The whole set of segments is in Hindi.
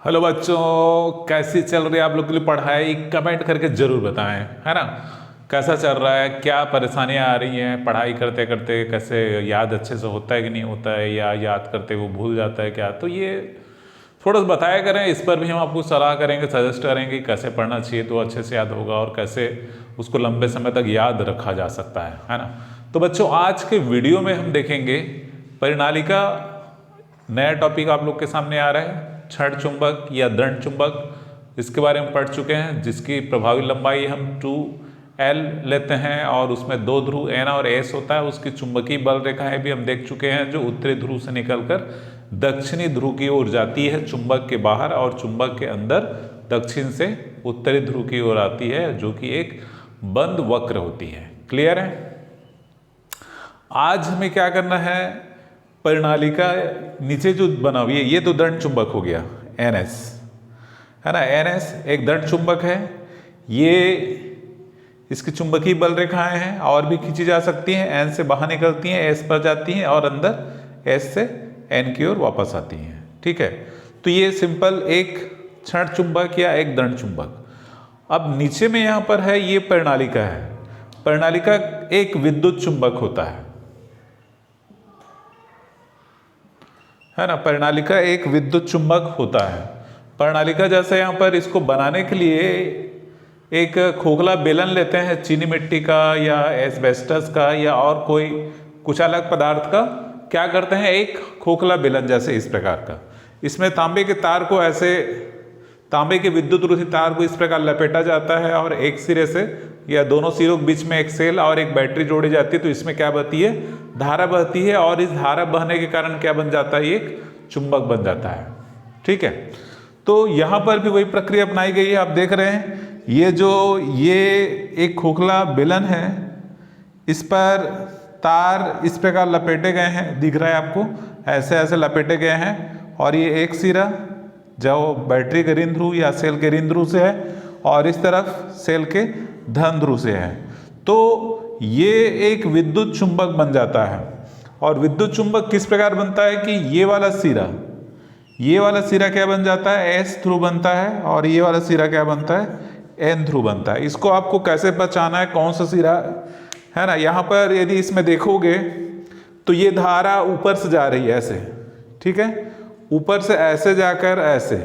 हेलो बच्चों, कैसी चल रही है आप लोग के लिए पढ़ाई? कमेंट करके ज़रूर बताएं, है ना। कैसा चल रहा है, क्या परेशानियां आ रही हैं पढ़ाई करते करते? कैसे याद अच्छे से होता है कि नहीं होता है, या याद करते वो भूल जाता है क्या? तो ये थोड़ा सा बताया करें। इस पर भी हम आपको सलाह करेंगे, सजेस्ट करेंगे कि कैसे पढ़ना चाहिए तो अच्छे से याद होगा और कैसे उसको लंबे समय तक याद रखा जा सकता है ना। तो बच्चों, आज के वीडियो में हम देखेंगे परिणाली का नया टॉपिक आप लोग के सामने आ रहा है, क्षण चुंबक या दंड चुंबक। इसके बारे में पढ़ चुके हैं, जिसकी प्रभावी लंबाई हम 2L लेते हैं और उसमें दो ध्रुव N और S होता है। उसकी चुंबकीय बल रेखाएं भी हम देख चुके हैं, जो उत्तरी ध्रुव से निकलकर दक्षिणी ध्रुव की ओर जाती है चुंबक के बाहर, और चुंबक के अंदर दक्षिण से उत्तरी ध्रुव की ओर आती है, जो कि एक बंद वक्र होती है। क्लियर है? आज हमें क्या करना है, परिणाली का नीचे जो बना हुआ है ये तो दंड चुंबक हो गया, NS, है ना। NS एक दंड चुंबक है। ये इसकी चुंबकीय बल रेखाएं हैं और भी खींची जा सकती हैं। N से बाहर निकलती हैं, S पर जाती हैं और अंदर S से N की ओर वापस आती हैं। ठीक है, तो ये सिंपल एक क्षण चुंबक या एक दंड चुंबक। अब नीचे में यहाँ पर है, ये परिणालिका है। परिणालिका एक विद्युत चुंबक होता है ना। परिणालिका एक विद्युत चुंबक होता है। परिणालिका जैसे यहाँ पर इसको बनाने के लिए एक खोखला बेलन लेते हैं, चीनी मिट्टी का या एस्बेस्टस का या और कोई कुछ अलग पदार्थ का। क्या करते हैं, एक खोखला बेलन जैसे इस प्रकार का, इसमें तांबे के तार को ऐसे, तांबे के विद्युत रोधी तार को इस प्रकार लपेटा जाता है और एक सिरे से या दोनों सिरों के बीच में एक सेल और एक बैटरी जोड़ी जाती है। तो इसमें क्या बहती है, धारा बहती है, और इस धारा बहने के कारण क्या बन जाता है, एक चुंबक बन जाता है। ठीक है, तो यहाँ पर भी वही प्रक्रिया अपनाई गई है। आप देख रहे हैं ये एक खोखला बेलन है, इस पर तार इस प्रकार लपेटे गए हैं, दिख रहा है आपको, ऐसे ऐसे लपेटे गए हैं। और ये एक सिरा जो बैटरी के ऋण ध्रुव या सेल के ऋण ध्रुव से है और इस तरफ सेल के धन ध्रुव से है। तो ये एक विद्युत चुंबक बन जाता है। और विद्युत चुंबक किस प्रकार बनता है कि ये वाला सिरा क्या बन जाता है, S ध्रुव बनता है, और ये वाला सिरा क्या बनता है, N ध्रुव बनता है। इसको आपको कैसे पहचाना है कौन सा सिरा है ना। यहाँ पर यदि इसमें देखोगे तो ये धारा ऊपर से जा रही है ऐसे, ठीक है, ऊपर से ऐसे जाकर ऐसे,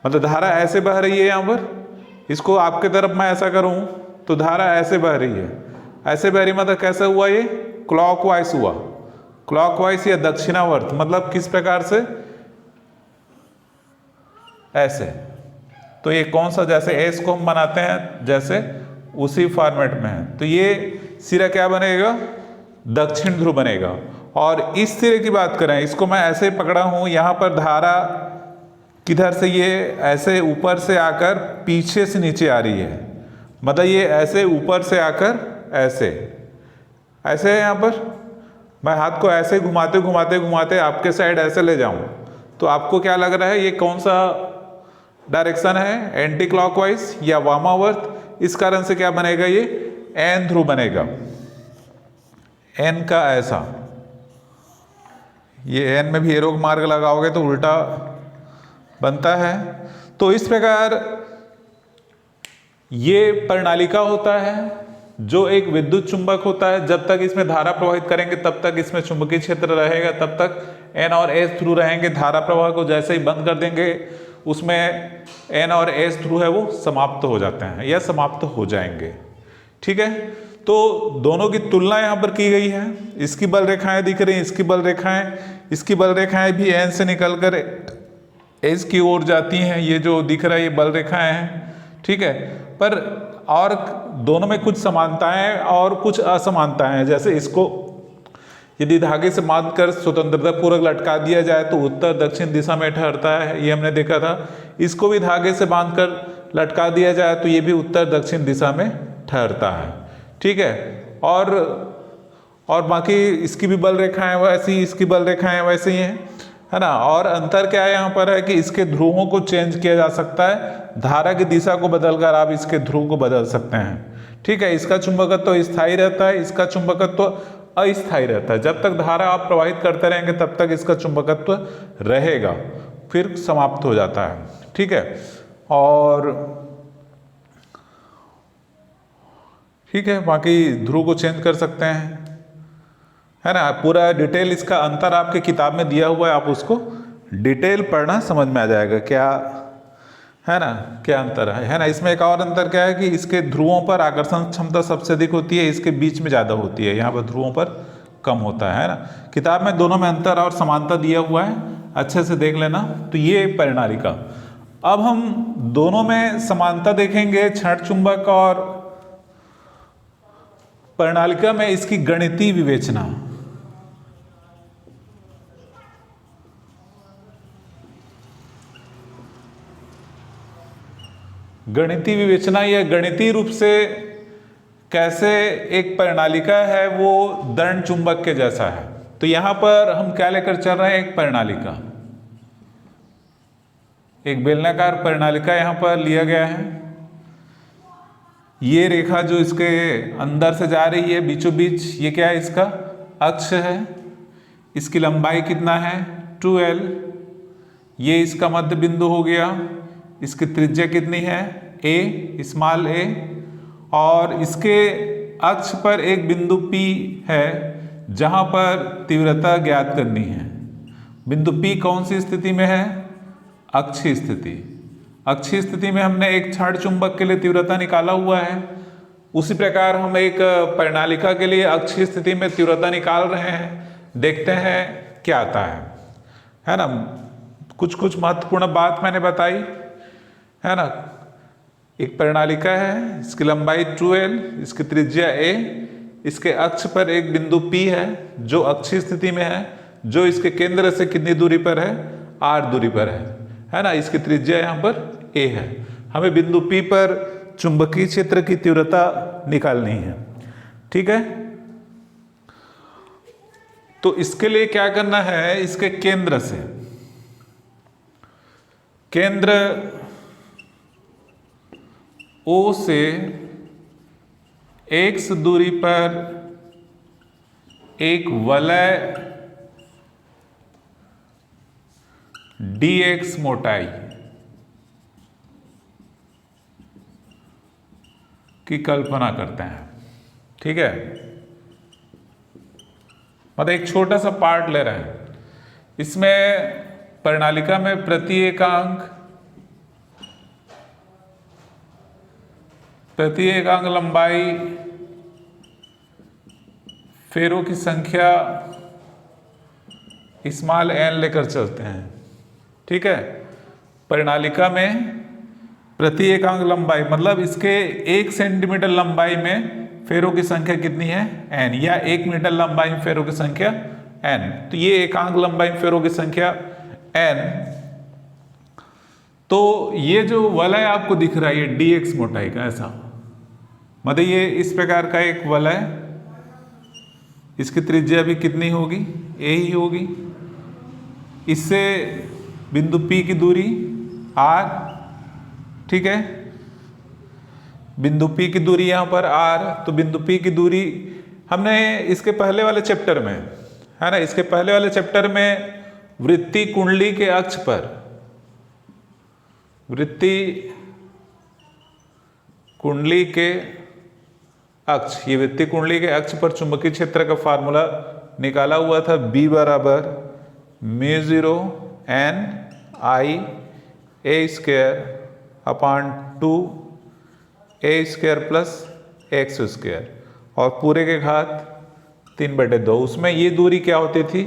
मतलब धारा ऐसे बह रही है। यहाँ पर इसको आपके तरफ मैं ऐसा करूँ तो धारा ऐसे बह रही है, ऐसे बह रही, मतलब कैसे हुआ, ये क्लॉकवाइज हुआ, क्लॉकवाइज या दक्षिणावर्त। मतलब किस प्रकार से, ऐसे। तो ये कौन सा, जैसे एस को हम बनाते हैं जैसे उसी फॉर्मेट में है। तो ये सिरा क्या बनेगा, दक्षिण ध्रुव बनेगा। और इस सिरे की बात करें, इसको मैं ऐसे पकड़ा हूं, यहाँ पर धारा किधर से, ये ऐसे ऊपर से आकर पीछे से नीचे आ रही है, मतलब ये ऐसे ऊपर से आकर ऐसे ऐसे है। यहाँ पर मैं हाथ को ऐसे घुमाते घुमाते घुमाते आपके साइड ऐसे ले जाऊं तो आपको क्या लग रहा है, ये कौन सा डायरेक्शन है, एंटी क्लॉकवाइज या वामावर्त। इस कारण से क्या बनेगा, ये N ध्रुव बनेगा, N का ऐसा। ये N में भी एरो मार्ग लगाओगे तो उल्टा बनता है। तो इस प्रकार ये परिणालिका होता है, जो एक विद्युत चुंबक होता है। जब तक इसमें धारा प्रवाहित करेंगे तब तक इसमें चुंबकीय क्षेत्र रहेगा, तब तक N और S ध्रुव रहेंगे। धारा प्रवाह को जैसे ही बंद कर देंगे, उसमें N और S ध्रुव है वो समाप्त हो जाते हैं या समाप्त हो जाएंगे। ठीक है, तो दोनों की तुलना यहाँ पर की गई है। इसकी बल रेखाएं दिख रही हैं, इसकी बल रेखाएं भी N से निकलकर S की ओर जाती हैं। ये जो दिख रहा है ये बल रेखाएं हैं, ठीक है। पर और दोनों में कुछ समानताएं और कुछ असमानताएं हैं। जैसे इसको यदि धागे से बांधकर स्वतंत्रता पूर्वक लटका दिया जाए तो उत्तर दक्षिण दिशा में ठहरता है, ये हमने देखा था। इसको भी धागे से बांधकर लटका दिया जाए तो ये भी उत्तर दक्षिण दिशा में ठहरता है, ठीक है। और बाकी इसकी भी बल रेखाएं वैसी, इसकी बल रेखाएं वैसी हैं, है ना। और अंतर क्या है यहाँ पर है कि इसके ध्रुवों को चेंज किया जा सकता है, धारा की दिशा को बदलकर आप इसके ध्रुव को बदल सकते हैं, ठीक है। इसका चुंबकत्व स्थायी रहता है, इसका चुंबकत्व अस्थायी रहता है। जब तक धारा आप प्रवाहित करते रहेंगे तब तक इसका चुंबकत्व रहेगा। फिर समाप्त हो जाता है। ठीक है, और ठीक है, बाकी ध्रुव को चेंज कर सकते हैं, है ना। पूरा डिटेल इसका अंतर आपके किताब में दिया हुआ है, आप उसको डिटेल पढ़ना, समझ में आ जाएगा क्या, है ना, क्या अंतर है ना। इसमें एक और अंतर क्या है कि इसके ध्रुवों पर आकर्षण क्षमता सबसे अधिक होती है, इसके बीच में ज़्यादा होती है, यहाँ पर ध्रुवों पर कम होता है ना। किताब में दोनों में अंतर और समानता दिया हुआ है, अच्छे से देख लेना। तो ये परिणालिका। अब हम दोनों में समानता देखेंगे, क्षण चुंबक और परिणालिका में इसकी गणितीय विवेचना। गणितीय विवेचना या गणितीय रूप से कैसे एक परिणालिका है वो दंड चुंबक के जैसा है। तो यहां पर हम क्या लेकर चल रहे हैं, एक परिणालिका, एक बेलनाकार परिणालिका यहां पर लिया गया है। ये रेखा जो इसके अंदर से जा रही है बीचों बीच, ये क्या है, इसका अक्ष है। इसकी लंबाई कितना है, 2l। ये इसका मध्य बिंदु हो गया। इसकी त्रिज्या कितनी है, a, स्मॉल a। और इसके अक्ष पर एक बिंदु P है जहां पर तीव्रता ज्ञात करनी है। बिंदु P कौन सी स्थिति में है, अक्षीय स्थिति। अक्षीय स्थिति में हमने एक क्षण चुंबक के लिए तीव्रता निकाला हुआ है, उसी प्रकार हम एक परिणालिका के लिए अक्षीय स्थिति में तीव्रता निकाल रहे हैं। देखते हैं क्या आता है ना। कुछ कुछ महत्वपूर्ण बात मैंने बताई, है ना। एक परिणालिका है, इसकी लंबाई 2l, इसकी त्रिज्या a, इसके अक्ष पर एक बिंदु P है जो अक्षीय स्थिति में है, जो इसके केंद्र से कितनी दूरी पर है, r दूरी पर है ना। इसकी त्रिज्या यहाँ पर a है। हमें बिंदु P पर चुंबकीय क्षेत्र की तीव्रता निकालनी है। ठीक है, तो इसके लिए क्या करना है, इसके केंद्र से, केंद्र O से x दूरी पर एक वलय dx मोटाई की कल्पना करते हैं। ठीक है, मतलब एक छोटा सा पार्ट ले रहे हैं। इसमें परिणालिका में प्रति एकांक लंबाई, फेरों की संख्या स्मॉल n लेकर चलते हैं। ठीक है, परिणालिका में प्रति एकांक लंबाई मतलब इसके 1 सेंटीमीटर लंबाई में फेरों की संख्या कितनी है, n, या 1 मीटर लंबाई में फेरों की संख्या n। तो ये एकांक लंबाई में फेरों की संख्या n। तो ये जो वलय आपको दिख रहा है ये dx मोटाई का, ऐसा मतलब ये इस प्रकार का एक वलय, इसकी त्रिज्या भी कितनी होगी, a ही होगी। इससे बिंदु P की दूरी r, ठीक है, बिंदु P की दूरी यहाँ पर r। तो बिंदु P की दूरी हमने इसके पहले वाले चैप्टर में, है ना, इसके पहले वाले चैप्टर में वृत्तीय कुंडली के अक्ष पर, वृत्तीय कुंडली के अक्ष, ये वृत्तीय कुंडली के अक्ष पर चुंबकीय क्षेत्र का फार्मूला निकाला हुआ था, B बराबर μ0 n I a square upon 2 a square plus x square, और पूरे के घात 3/2। उसमें ये दूरी क्या होती थी,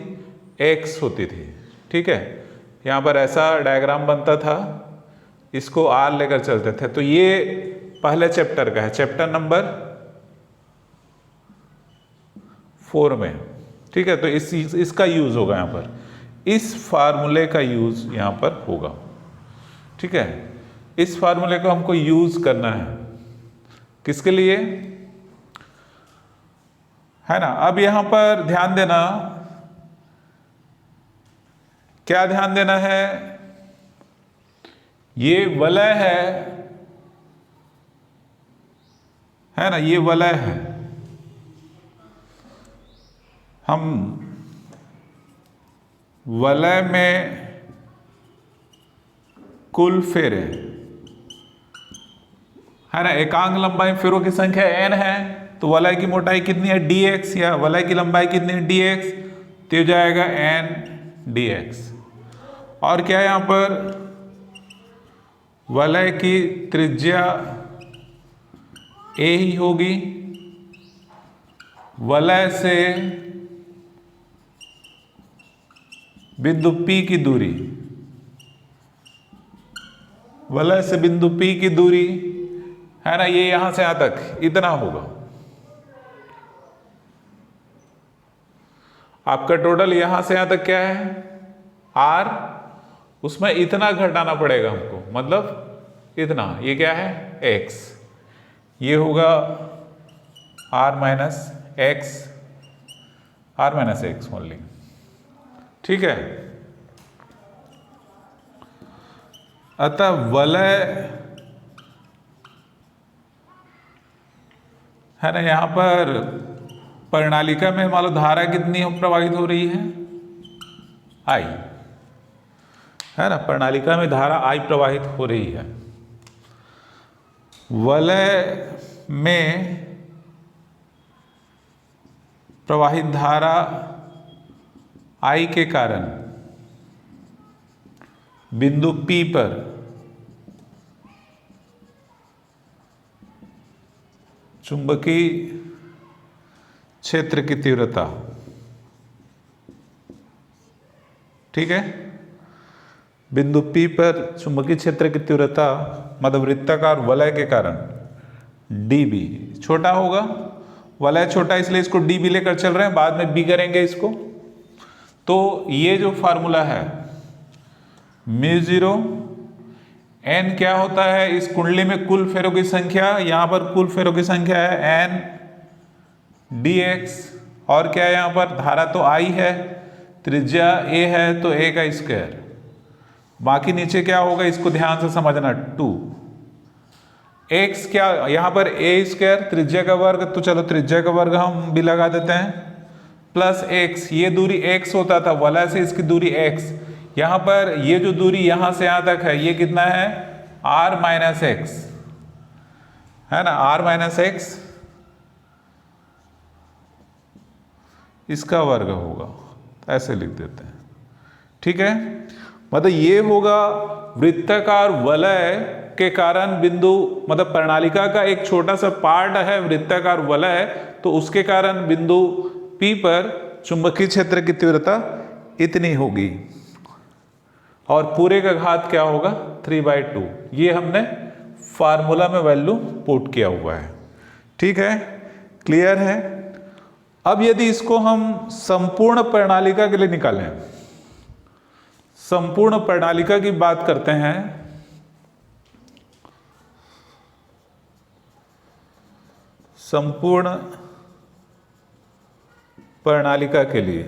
x होती थी। ठीक है, यहाँ पर ऐसा डायग्राम बनता था, इसको r लेकर चलते थे। तो ये पहले चैप्टर का है, चैप्टर नंबर 4 में। ठीक है, तो इसका यूज होगा यहाँ पर, इस फार्मूले का यूज यहाँ पर होगा। ठीक है, इस फार्मूले को हमको यूज करना है, किसके लिए, है ना। अब यहां पर ध्यान देना, क्या ध्यान देना है, ये वलय है ना, ये वलय है। हम वलय में कुल फेरे, है ना। एकांक लंबाई फेरों की संख्या n है, तो वलय की मोटाई कितनी है dx, या वलय की लंबाई कितनी है dx, तो हो जाएगा n dx। और क्या है यहां पर, वलय की त्रिज्या a ही होगी, वलय से बिंदु P की दूरी, वलय से बिंदु P की दूरी, है ना, ये यहां से यहां तक इतना होगा। आपका टोटल यहां से यहां तक क्या है r, उसमें इतना घटाना पड़ेगा हमको, मतलब इतना, ये क्या है x, ये होगा r माइनस एक्स ओनली, ठीक है। अतः वलय, है ना, यहां पर प्रणालिका में मान लो धारा कितनी प्रवाहित हो रही है, I, है ना, प्रणालिका में धारा I प्रवाहित हो रही है। वलय में प्रवाहित धारा I के कारण बिंदु P पर चुंबकीय क्षेत्र की तीव्रता, ठीक है, बिंदु P पर चुंबकीय क्षेत्र की तीव्रता मतलब वृत्ताकार वलय के कारण dB छोटा होगा, वलय छोटा इसलिए इसको dB लेकर चल रहे हैं, बाद में B करेंगे इसको। तो ये जो फार्मूला है μ0 n क्या होता है, इस कुंडली में कुल फेरों की संख्या, यहां पर कुल फेरों की संख्या है n dx, और क्या है यहां पर धारा तो I है, त्रिज्या a है तो a का स्क्वायर, बाकी नीचे क्या होगा इसको ध्यान से समझना, 2 x क्या यहां पर a स्क्वायर त्रिज्या का वर्ग, तो चलो त्रिज्या का वर्ग हम भी लगा देते हैं, प्लस x, ये दूरी x होता था, वलय से इसकी दूरी x, यहां पर ये जो दूरी यहां से यहां तक है ये कितना है r माइनस एक्स, है ना, r माइनस एक्स इसका वर्ग होगा, ऐसे लिख देते हैं, ठीक है। मतलब ये होगा वृत्ताकार वलय के कारण बिंदु, मतलब प्रणालिका का एक छोटा सा पार्ट है वृत्ताकार वलय, तो उसके कारण बिंदु P पर चुंबकीय क्षेत्र की तीव्रता इतनी होगी, और पूरे का घात क्या होगा 3/2, ये हमने फार्मूला में वैल्यू पुट किया हुआ है, ठीक है, क्लियर है। अब यदि इसको हम संपूर्ण प्रणालिका के लिए निकालें, संपूर्ण प्रणालिका की बात करते हैं, संपूर्ण प्रणालिका के लिए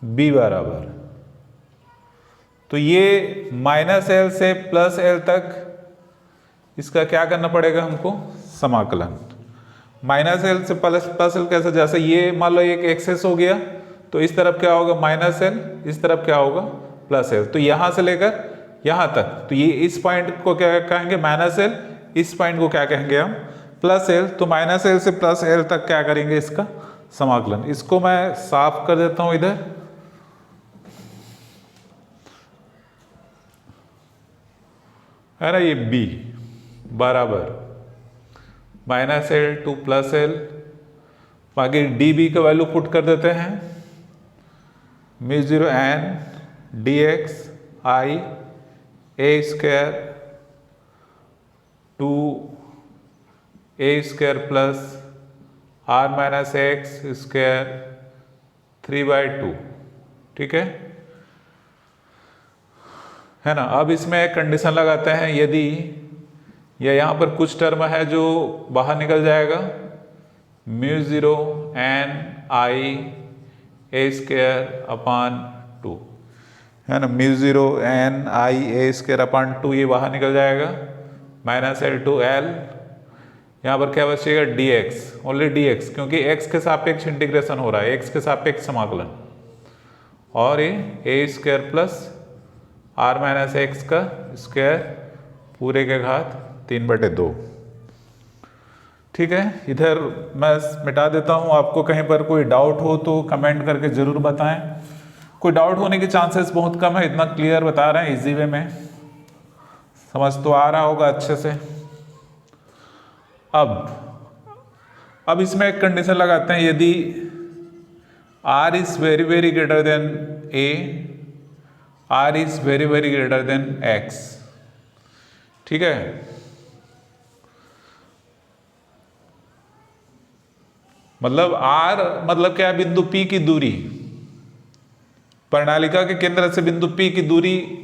B बराबर, तो ये -L से +L तक इसका क्या करना पड़ेगा हमको, समाकलन, -L से +L कैसे, जैसे ये मान लो एक एक्सेस हो गया, तो इस तरफ क्या होगा -L, इस तरफ क्या होगा +L, तो यहां से लेकर यहां तक, तो ये इस पॉइंट को क्या कहेंगे -L, इस पॉइंट को क्या कहेंगे हम +L, तो -L से +L तक क्या करेंगे इसका समाकलन। इसको मैं साफ कर देता हूं इधर, है ना, ये B बराबर -L to +L, बाकी dB का वैल्यू पुट कर देते हैं, μ0 n dx I a square 2a square plus r minus x square 3/2, ठीक है ना। अब इसमें एक कंडीशन लगाते हैं, यदि या यहाँ पर कुछ टर्म है जो बाहर निकल जाएगा, μ0 n I a स्क्वायर अपान 2, है ना, μ0 n I a स्क्वायर अपान 2 ये बाहर निकल जाएगा, -L to L, यहाँ पर क्या बचेगा dx, ओनली dx, क्योंकि x के सापेक्ष इंटीग्रेशन हो रहा है, x के सापेक्ष समाकलन, और ये a square plus r minus x का स्क्वायर पूरे के घात 3/2। ठीक है, इधर मैं मिटा देता हूँ। आपको कहीं पर कोई डाउट हो तो कमेंट करके ज़रूर बताएं। कोई डाउट होने के चांसेस बहुत कम है, इतना क्लियर बता रहे हैं इजी वे में, समझ तो आ रहा होगा अच्छे से। अब इसमें एक कंडीशन लगाते हैं, यदि r is very very greater than a, r is very very greater than x। ठीक है, मतलब r मतलब क्या है, बिंदु P की दूरी, प्रणालिका के केंद्र से बिंदु P की दूरी,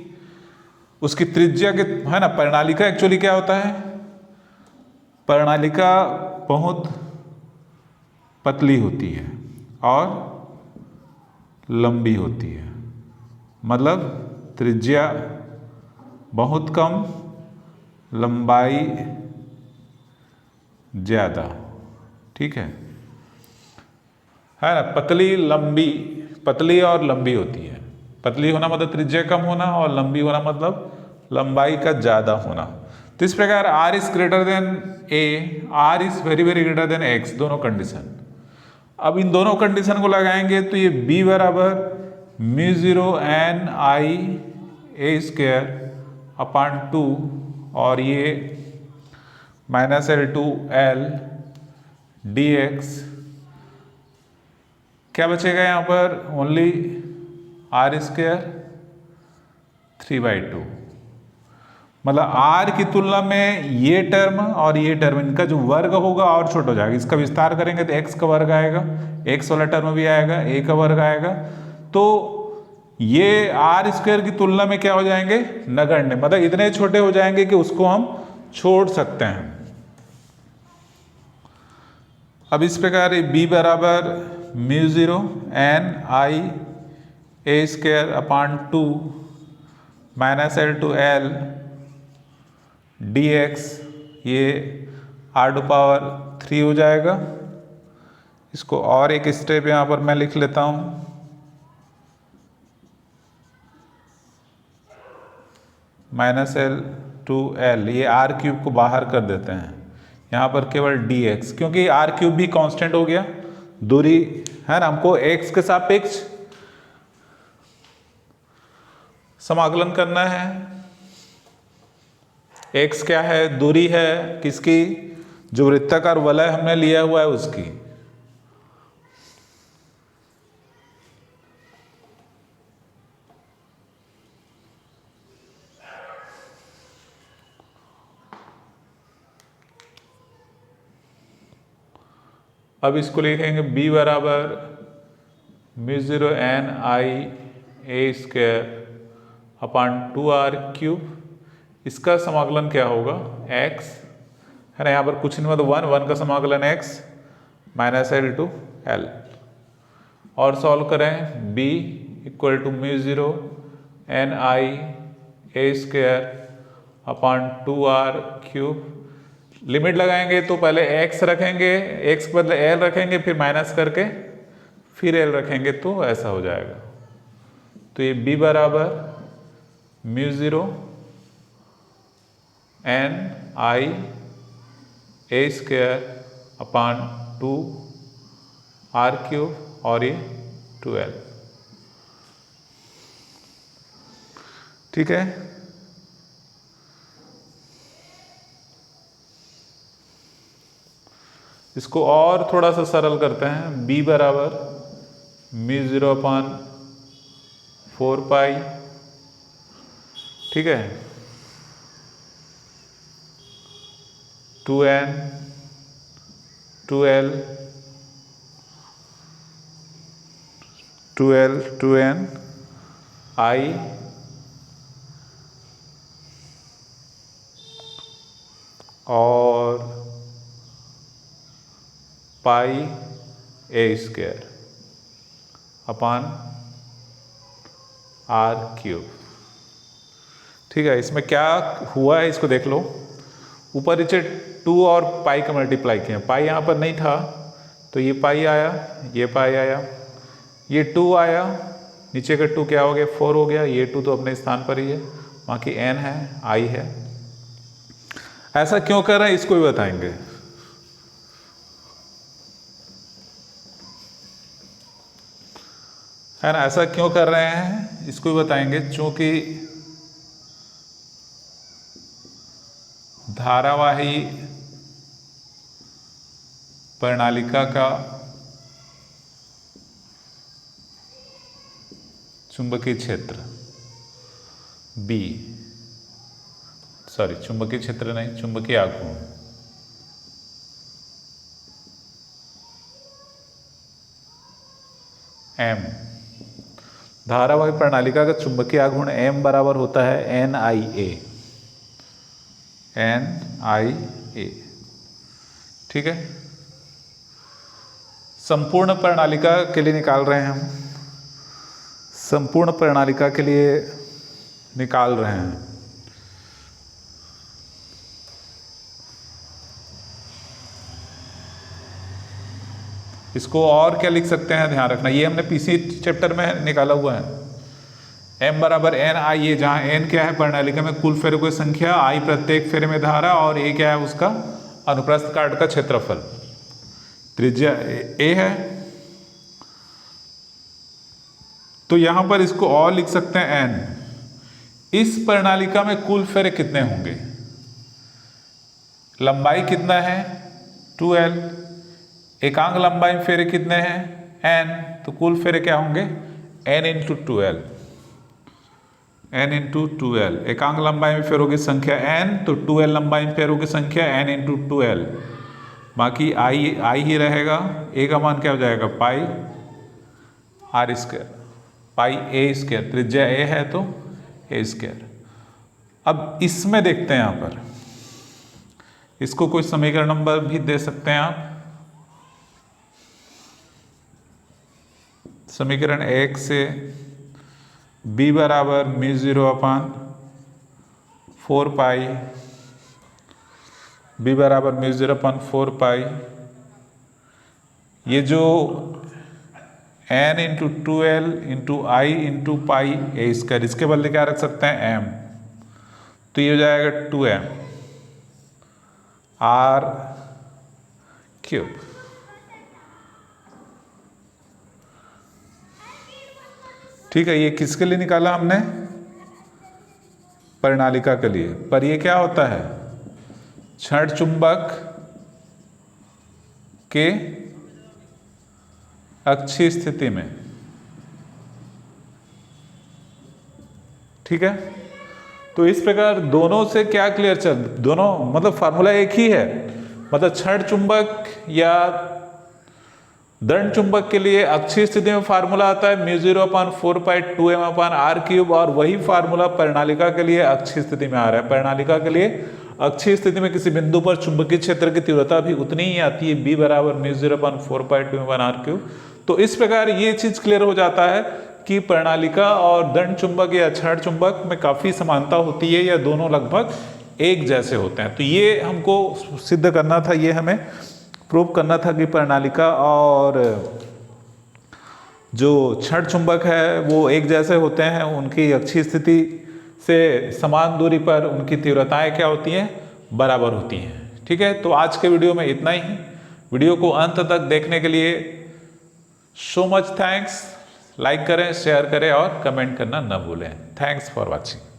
उसकी त्रिज्या के है ना। प्रणालिका एक्चुअली क्या होता है, प्रणालिका बहुत पतली होती है और लंबी होती है, मतलब त्रिज्या बहुत कम, लंबाई ज़्यादा। ठीक है ना, पतली और लंबी होती है। पतली होना मतलब त्रिज्या कम होना, और लंबी होना मतलब लंबाई का ज़्यादा होना। तो इस प्रकार r is greater than a, r is very very greater than x, दोनों कंडीशन। अब इन दोनों कंडीशन को लगाएंगे तो ये b बराबर μ0 n I a स्क्वायर अपान 2, और ये -L2 L dx, क्या बचेगा यहाँ पर, ओनली r स्क्वायर 3/2। मतलब r की तुलना में ये टर्म और ये टर्म, इनका जो वर्ग होगा और छोटा हो जाएगा। इसका विस्तार करेंगे तो x का वर्ग आएगा, x वाला टर्म भी आएगा, a का वर्ग आएगा, तो ये r स्क्वायर की तुलना में क्या हो जाएंगे, नगण्य, मतलब इतने छोटे हो जाएंगे कि उसको हम छोड़ सकते हैं। अब इस प्रकार b बराबर μ0 n I a square upon 2 -L2 L dx, ये r⁴ हो जाएगा। इसको और एक स्टेप यहाँ पर मैं लिख लेता हूँ, -L2 L, ये r³ को बाहर कर देते हैं, यहाँ पर केवल dx, क्योंकि r³ भी कांस्टेंट हो गया, दूरी है ना, हमको x के सापेक्ष समाकलन करना है। x क्या है, दूरी है किसकी, जो वृत्ताकार वलय हमने लिया हुआ है उसकी। अब इसको लिखेंगे b बराबर μ0 n I a square upon 2r³। इसका समाकलन क्या होगा, x है ना, यहाँ पर कुछ नहीं, मतलब 1 का समाकलन x -L2 L। और सॉल्व करें, b equal to μ0 n I a square upon 2r³। Limit लगाएंगे तो पहले x रखेंगे, x के बदले l रखेंगे, फिर माइनस करके फिर l रखेंगे, तो ऐसा हो जाएगा। तो ये b बराबर μ0 n I a square upon 2r³ और ये 2l। ठीक है, इसको और थोड़ा सा सरल करते हैं, b बराबर μ0 अपान 4π। ठीक है, 2n 2l 2l 2n I और पाई a स्क्वायर अपान r³। ठीक है, इसमें क्या हुआ है इसको देख लो। ऊपर नीचे 2 और पाई का मल्टीप्लाई किया, पाई यहाँ पर नहीं था तो ये पाई आया, ये पाई आया, ये 2 आया, नीचे का 2 क्या हो गया, 4 हो गया, ये 2 तो अपने स्थान पर ही है, बाकी n है, I है। ऐसा क्यों कर रहे हैं इसको भी बताएंगे। है ना, ऐसा क्यों कर रहे हैं इसको भी बताएंगे, चूंकि धारावाही प्रणालिका का चुंबकीय क्षेत्र चुंबकीय क्षेत्र नहीं, चुंबकीय आघूर्ण M, धारावाही प्रणालिका का चुंबकीय आघूर्ण M बराबर होता है NIA। ठीक है, संपूर्ण प्रणालिका के लिए निकाल रहे हैं हम, संपूर्ण प्रणालिका के लिए निकाल रहे हैं। इसको और क्या लिख सकते हैं, ध्यान रखना, ये हमने पीसी चैप्टर में निकाला हुआ है। M बराबर NIA, जहाँ N क्या है प्रणालिका में कुल फेरों की संख्या, I प्रत्येक फेरे में धारा, और A क्या है उसका अनुप्रस्थ काट का क्षेत्रफल, त्रिज्या A है। तो यहां पर इसको और लिख सकते हैं N। इस प्रणालिका में कुल फेरे कितने होंगे, लंबाई कितना है 2L, एकांक लंबाई में फेरे कितने हैं N, तो कुल फेरे क्या होंगे N into 2L, N into 2L, एकांक लंबाई में फेरों की संख्या N, तो 2L लंबाई में फेरों की संख्या N इंटू 2L, बाकी I ही रहेगा, A का मान क्या हो जाएगा पाई R square, pi A square, त्रिज्या A है तो A स्क्वायर। अब इसमें देखते हैं, यहाँ पर इसको कोई समीकरण नंबर भी दे सकते हैं आप, समीकरण 1 से B बराबर μ0 अपान 4 पाई, B बराबर μ0 अपान 4 पाई, ये जो N into 2L into I into pi A square, इसके बदले क्या रख सकते हैं M, तो ये हो जाएगा 2M R क्यूब। ठीक है, ये किसके लिए निकाला हमने, प्रणालिका के लिए। पर ये क्या होता है, क्षण चुंबक के अक्षीय स्थिति में। ठीक है, तो इस प्रकार दोनों से क्या क्लियर दोनों मतलब फार्मूला एक ही है, मतलब क्षण चुंबक या दंड चुंबक के लिए अक्षीय स्थिति में फार्मूला आता है μ0 अपान 4 पाई 2M अपान R क्यूब, और वही फार्मूला प्रणालिका के लिए अक्षीय स्थिति में आ रहा है। प्रणालिका के लिए अक्षीय स्थिति में किसी बिंदु पर चुंबकीय क्षेत्र की तीव्रता भी उतनी ही आती है, B बराबर μ0 अपान 4 पाई 2M अपान R क्यूब। तो इस प्रकार ये चीज क्लियर हो जाता है कि प्रणालिका और दंड चुंबक या क्षण चुंबक में काफी समानता होती है, या दोनों लगभग एक जैसे होते हैं। तो ये हमको सिद्ध करना था, ये हमें प्रूव करना था कि प्रणालिका और जो क्षण चुंबक है वो एक जैसे होते हैं, उनकी अक्षीय स्थिति से समान दूरी पर उनकी तीव्रताएं क्या होती हैं, बराबर होती हैं। ठीक है, तो आज के वीडियो में इतना ही। वीडियो को अंत तक देखने के लिए सो मच थैंक्स। लाइक करें, शेयर करें और कमेंट करना न भूलें। Thanks for watching.